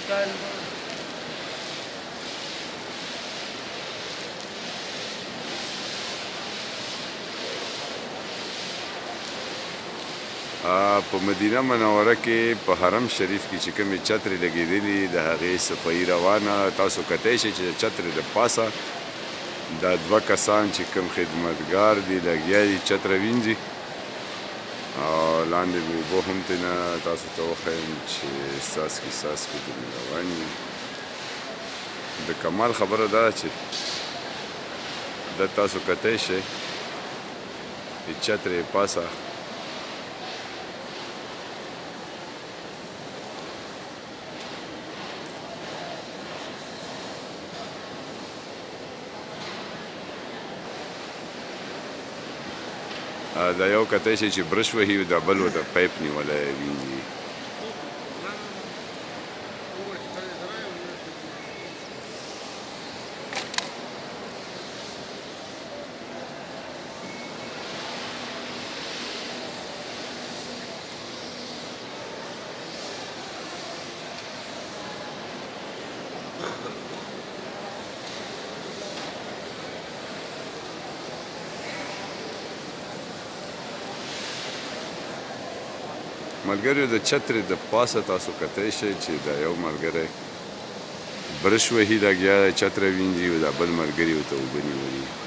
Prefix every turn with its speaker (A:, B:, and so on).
A: په مدینه منوره کې په حرم شریف کې چې کومې چترې لګېدلي د هغې صفایي روانه. تاسو کتی شئ چې د چترې د پاسه دا دوه کسان چې کوم خدمتګار دي لګیا دي چتره وینځي او لاندې مې اوبه هم ترېنه تاسو ته وښیم چې څاڅکي څاڅکي ترې روان وي. د کمال خبره دا چې دا تاسو کتی شئ د چترې پاسه دا یو کتی شي چې برش وهي دا بل ورته پیپ نیولی وینځي. ملګریو د چترې د پاسه تاسو کتی شئ چې دا یو ملګری برش وهي لګیا دی چتره وینځي او دا بل ملګري ورته اوبه نیولي.